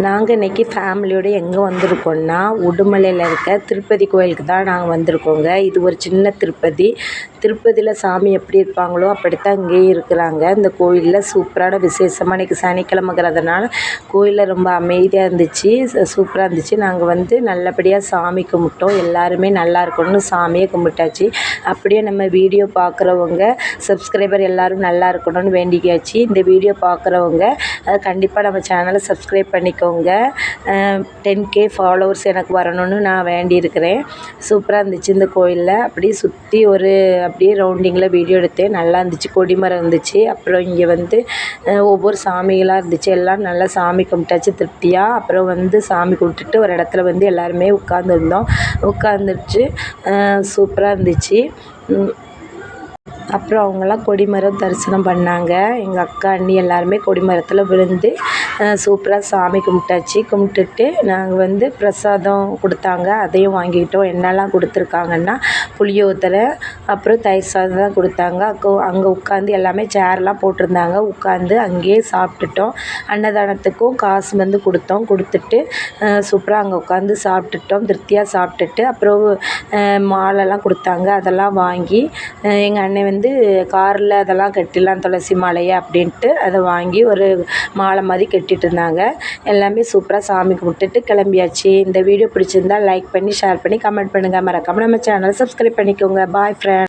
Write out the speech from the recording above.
நாங்கள் இன்றைக்கி ஃபேமிலியோடு எங்கே வந்திருக்கோன்னா உடுமலையில் இருக்க திருப்பதி கோயிலுக்கு தான் நாங்கள் வந்திருக்கோங்க. இது ஒரு சின்ன திருப்பதி. திருப்பதியில் சாமி எப்படி இருப்பாங்களோ அப்படித்தான் இங்கேயும் இருக்கிறாங்க. இந்த கோயிலில் சூப்பரான விசேஷமாக இன்றைக்கி சனிக்கிழமைங்கிறதுனால கோயிலில் ரொம்ப அமைதியாக இருந்துச்சு, சூப்பராக இருந்துச்சு. நாங்கள் வந்து நல்லபடியாக சாமி கும்பிட்டோம். எல்லாருமே நல்லா இருக்கணும்னு சாமியை கும்பிட்டாச்சு. அப்படியே நம்ம வீடியோ பார்க்குறவங்க சப்ஸ்கிரைபர் எல்லோரும் நல்லா இருக்கணும்னு வேண்டிக்காச்சு. இந்த வீடியோ பார்க்குறவங்க கண்டிப்பாக நம்ம சேனலை சப்ஸ்கிரைப் பண்ணிக்கோங்க. 10K ஃபாலோவர்ஸ் எனக்கு வரணும்னு நான் வேண்டியிருக்கிறேன். சூப்பராக இருந்துச்சு இந்த கோயிலில். அப்படியே சுற்றி அப்படியே ரவுண்டிங்கில் வீடியோ எடுத்தேன். நல்லா இருந்துச்சு. கொடிமரம் இருந்துச்சு. அப்புறம் இங்கே வந்து ஒவ்வொரு சாமிகளாக இருந்துச்சு. எல்லாம் நல்லா சாமி கும்பிட்டாச்சு திருப்தியாக. அப்புறம் வந்து சாமி கும்பிட்டுட்டு ஒரு இடத்துல வந்து எல்லாருமே உட்காந்துருந்தோம். உட்காந்துட்டு சூப்பராக இருந்துச்சு. அப்புறம் அவங்களாம் கொடிமரம் தரிசனம் பண்ணாங்க. எங்கள் அக்கா அண்ணி எல்லாருமே கொடிமரத்தில் விழுந்து சூப்பராக சாமி கும்பிட்டாச்சு. கும்பிட்டுட்டு நாங்கள் வந்து பிரசாதம் கொடுத்தாங்க, அதையும் வாங்கிக்கிட்டோம். என்னெல்லாம் கொடுத்துருக்காங்கன்னா புளியோதரை, அப்புறம் தயிர் சாதம் தான் கொடுத்தாங்க. அங்கே உட்காந்து எல்லாமே சேர்லாம் போட்டிருந்தாங்க. உட்காந்து அங்கேயே சாப்பிட்டுட்டோம். அன்னதானத்துக்கும் காசு வந்து கொடுத்துட்டு சூப்பராக அங்கே உட்காந்து சாப்பிட்டுட்டோம். திருப்தியாக சாப்பிட்டுட்டு அப்புறம் மாலைலாம் கொடுத்தாங்க. அதெல்லாம் வாங்கி எங்கள் அண்ணன் வந்து காரில் அதெல்லாம் கட்டிடலாம் துளசி மாலையை அப்படின்ட்டு அதை வாங்கி ஒரு மாலை மாதிரி கட்டிகிட்டு இருந்தாங்க. எல்லாமே சூப்பராக சாமி கும்பிட்டுட்டு கிளம்பியாச்சு. இந்த வீடியோ பிடிச்சிருந்தால் லைக் பண்ணி ஷேர் பண்ணி கமெண்ட் பண்ணுங்கள். மறக்காமல் நம்ம சேனலை சப்ஸ்கிரைப் பண்ணிக்கோங்க. பாய் ஃப்ரெண்ட்.